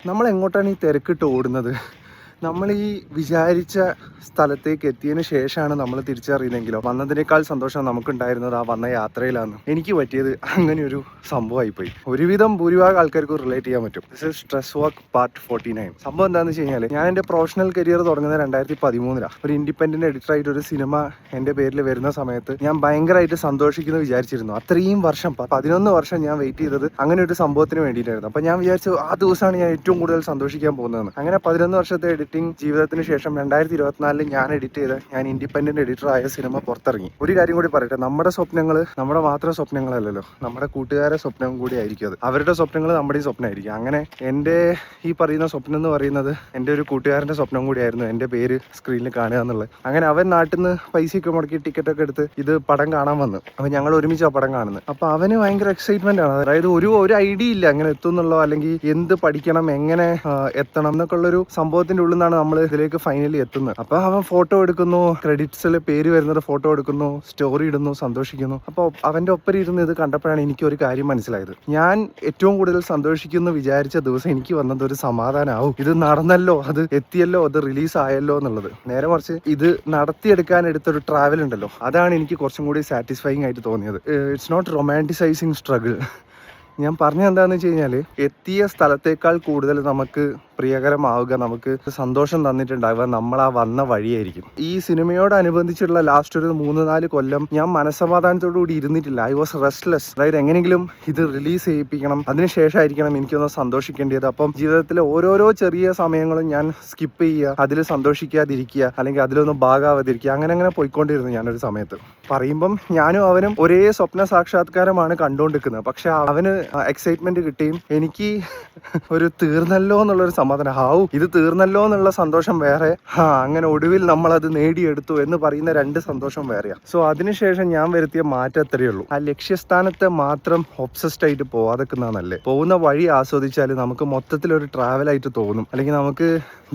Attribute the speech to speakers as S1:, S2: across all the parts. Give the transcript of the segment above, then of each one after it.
S1: നമ്മൾ എങ്ങോട്ടാണ് ഈ തിരക്കിട്ട് ഓടുന്നത്? നമ്മൾ ഈ വിചാരിച്ച സ്ഥലത്തേക്ക് എത്തിയതിന് ശേഷമാണ് നമ്മൾ തിരിച്ചറിയുന്നതെങ്കിലോ വന്നതിനേക്കാൾ സന്തോഷം നമുക്കുണ്ടായിരുന്നത് ആ വന്ന യാത്രയിലാണ്. എനിക്ക് പറ്റിയത് അങ്ങനെ ഒരു സംഭവമായിപ്പോയി. ഒരുവിധം ഭൂരിഭാഗം ആൾക്കാർക്ക് റിലേറ്റ് ചെയ്യാൻ പറ്റും. This is stress work part 49. സംഭവം എന്താണെന്ന് വെച്ച് കഴിഞ്ഞാൽ, ഞാൻ എൻ്റെ പ്രൊഫഷണൽ കരിയർ തുടങ്ങുന്നത് 2013. ഒരു ഇൻഡിപെൻഡന്റ് എഡിറ്ററായിട്ട് ഒരു സിനിമ എൻ്റെ പേരിൽ വരുന്ന സമയത്ത് ഞാൻ ഭയങ്കരമായിട്ട് സന്തോഷിക്കുന്നു വിചാരിച്ചിരുന്നു. അത്രയും വർഷം 11 വർഷം ഞാൻ വെയിറ്റ് ചെയ്തത് അങ്ങനെ ഒരു സംഭവത്തിന് വേണ്ടിയിട്ടായിരുന്നു. അപ്പം ഞാൻ വിചാരിച്ചു ആ ദിവസമാണ് ഞാൻ ഏറ്റവും കൂടുതൽ സന്തോഷിക്കാൻ പോകുന്നതെന്ന്. അങ്ങനെ 11 വർഷത്തെ എഡിറ്റിംഗ് ജീവിതത്തിന് ശേഷം 2024 ഞാൻ എഡിറ്റ് ചെയ്ത, ഞാൻ ഇൻഡിപെൻഡന്റ് എഡിറ്ററായ സിനിമ പുറത്തിറങ്ങി. ഒരു കാര്യം കൂടി പറയട്ടെ, നമ്മുടെ സ്വപ്നങ്ങൾ നമ്മുടെ മാത്രം സ്വപ്നങ്ങളല്ലല്ലോ, നമ്മുടെ കൂട്ടുകാരെ സ്വപ്നം കൂടി ആയിരിക്കും അത്. അവരുടെ സ്വപ്നങ്ങൾ നമ്മുടെയും സ്വപ്നമായിരിക്കും. അങ്ങനെ എൻ്റെ ഈ പറയുന്ന സ്വപ്നം എന്ന് പറയുന്നത് എൻ്റെ ഒരു കൂട്ടുകാരൻ്റെ സ്വപ്നം കൂടിയായിരുന്നു എൻ്റെ പേര് സ്ക്രീനിൽ കാണുക എന്നുള്ളത്. അങ്ങനെ അവൻ നാട്ടിൽ നിന്ന് പൈസയൊക്കെ മുടക്കി ടിക്കറ്റൊക്കെ എടുത്ത് ഇത് പടം കാണാൻ വന്നു. അപ്പം ഞങ്ങൾ ഒരുമിച്ച് ആ പടം കാണുന്നത്. അപ്പം അവന് ഭയങ്കര എക്സൈറ്റ്മെന്റ് ആണ്. അതായത് ഒരു ഐഡിയ ഇല്ല എങ്ങനെ എത്തും എന്നുള്ളോ, അല്ലെങ്കിൽ എന്ത് പഠിക്കണം, എങ്ങനെ എത്തണം എന്നൊക്കെ ഉള്ളൊരു സംഭവത്തിന്റെ ഉള്ളിൽ നിന്നാണ് നമ്മൾ ഇതിലേക്ക് ഫൈനലി എത്തുന്നത്. അപ്പൊ അവൻ ഫോട്ടോ എടുക്കുന്നു, ക്രെഡിറ്റ്സിൽ പേര് വരുന്നത് ഫോട്ടോ എടുക്കുന്നു, സ്റ്റോറി ഇടുന്നു, സന്തോഷിക്കുന്നു. അപ്പോൾ അവന്റെ ഒപ്പം ഇരുന്ന് ഇത് കണ്ടപ്പോഴാണ് എനിക്ക് ഒരു കാര്യം മനസ്സിലായത്. ഞാൻ ഏറ്റവും കൂടുതൽ സന്തോഷിക്കുന്നു വിചാരിച്ച ദിവസം എനിക്ക് വന്നത് ഒരു സമാധാനമാവും. ഇത് നടന്നല്ലോ, അത് എത്തിയല്ലോ, അത് റിലീസ് ആയല്ലോ എന്നുള്ളത്. നേരെ മറിച്ച് ഇത് നടത്തിയെടുക്കാൻ എടുത്തൊരു ട്രാവൽ ഉണ്ടല്ലോ, അതാണ് എനിക്ക് കുറച്ചും കൂടി സാറ്റിസ്ഫൈങ് ആയിട്ട് തോന്നിയത്. It's not romanticising struggle. ഞാൻ പറഞ്ഞത് എന്താണെന്ന് വെച്ച് കഴിഞ്ഞാൽ, എത്തിയ സ്ഥലത്തേക്കാൾ കൂടുതൽ നമുക്ക് പ്രിയകരമാവുക, നമുക്ക് സന്തോഷം തന്നിട്ടുണ്ടാവുക നമ്മൾ ആ വന്ന വഴിയായിരിക്കും. ഈ സിനിമയോടനുബന്ധിച്ചുള്ള ലാസ്റ്റ് ഒരു 3-4 കൊല്ലം ഞാൻ മനസ്സമാധാനത്തോടു കൂടി ഇരുന്നിട്ടില്ല. I was restless. അതായത് എങ്ങനെയെങ്കിലും ഇത് റിലീസ് ചെയ്യിപ്പിക്കണം, അതിനുശേഷമായിരിക്കണം എനിക്കൊന്ന് സന്തോഷിക്കേണ്ടത്. അപ്പം ജീവിതത്തിലെ ഓരോരോ ചെറിയ സമയങ്ങളും ഞാൻ സ്കിപ്പ് ചെയ്യുക, അതിൽ സന്തോഷിക്കാതിരിക്കുക, അല്ലെങ്കിൽ അതിലൊന്നും ഭാഗാവാതിരിക്കുക, അങ്ങനെ പോയിക്കൊണ്ടിരുന്നു ഞാനൊരു സമയത്ത്. പറയുമ്പം ഞാനും അവനും ഒരേ സ്വപ്ന സാക്ഷാത്കാരമാണ് കണ്ടുകൊണ്ടിരിക്കുന്നത്. പക്ഷെ അവന് എക്സൈറ്റ്മെന്റ് കിട്ടിയും എനിക്ക് ഒരു തീർന്നല്ലോ എന്നുള്ളൊരു സമാധാനം. ഇത് തീർന്നല്ലോ എന്നുള്ള സന്തോഷം വേറെ, അങ്ങനെ ഒടുവിൽ നമ്മൾ അത് നേടിയെടുത്തു എന്ന് പറയുന്ന 2 സന്തോഷം വേറെയാണ്. സോ അതിനുശേഷം ഞാൻ വരുത്തിയ മാറ്റം അത്രയേ ഉള്ളൂ. ആ ലക്ഷ്യസ്ഥാനത്തെ മാത്രം ഒബ്സസ്ഡ് ആയിട്ട് പോവാതെക്കുന്നതല്ലേ. പോകുന്ന വഴി ആസ്വദിച്ചാൽ നമുക്ക് മൊത്തത്തിലൊരു ട്രാവലായിട്ട് തോന്നും, അല്ലെങ്കിൽ നമുക്ക്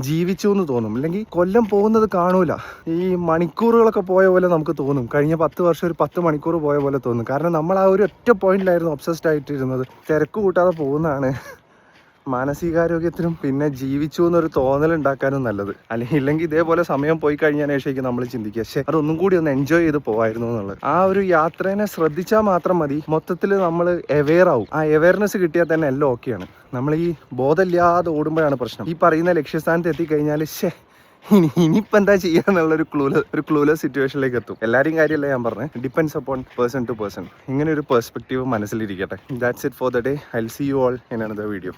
S1: ജീവിച്ചു എന്ന് തോന്നും, അല്ലെങ്കിൽ കൊല്ലം പോകുന്നത് കാണൂല. ഈ മണിക്കൂറുകളൊക്കെ പോയ പോലെ നമുക്ക് തോന്നും. കഴിഞ്ഞ 10 വർഷം ഒരു 10 മണിക്കൂർ പോയ പോലെ തോന്നും. കാരണം നമ്മൾ ആ ഒരു ഒറ്റ പോയിന്റിലായിരുന്നു ഒബ്സസ്ഡ് ആയിട്ടിരുന്നത്. തിരക്ക് കൂട്ടാതെ പോകുന്നതാണ് മാനസികാരോഗ്യത്തിനും പിന്നെ ജീവിച്ചു എന്നൊരു തോന്നലുണ്ടാക്കാനും നല്ലത്. ഇല്ലെങ്കിൽ ഇതേപോലെ സമയം പോയി കഴിഞ്ഞതിന് ശേഷം നമ്മൾ ചിന്തിക്കുക, പക്ഷേ അതൊന്നും കൂടി ഒന്ന് എൻജോയ് ചെയ്ത് പോകായിരുന്നു എന്നുള്ളത്. ആ ഒരു യാത്രേനെ ശ്രദ്ധിച്ചാൽ മാത്രം മതി. മൊത്തത്തിൽ നമ്മൾ അവെയർ ആവും. ആ അവെയർനെസ് കിട്ടിയാൽ തന്നെ എല്ലാം ഓക്കെയാണ്. നമ്മൾ ഈ ബോധമില്ലാതെ ഓടുമ്പോഴാണ് പ്രശ്നം. ഈ പറയുന്ന ലക്ഷ്യസ്ഥാനത്ത് എത്തിക്കഴിഞ്ഞാൽ ഇനിയിപ്പോൾ എന്താ ചെയ്യാന്നുള്ളൊരു ക്ലൂലെസ് സിറ്റുവേഷനിലേക്ക് എത്തും. എല്ലാവരെയും കാര്യമല്ല ഞാൻ പറഞ്ഞത്, depends upon person to person. ഇങ്ങനെ ഒരു പെർസ്പെക്റ്റീവ് മനസ്സിലിരിക്കട്ടെ. That's it for the day. I will see you all in another video.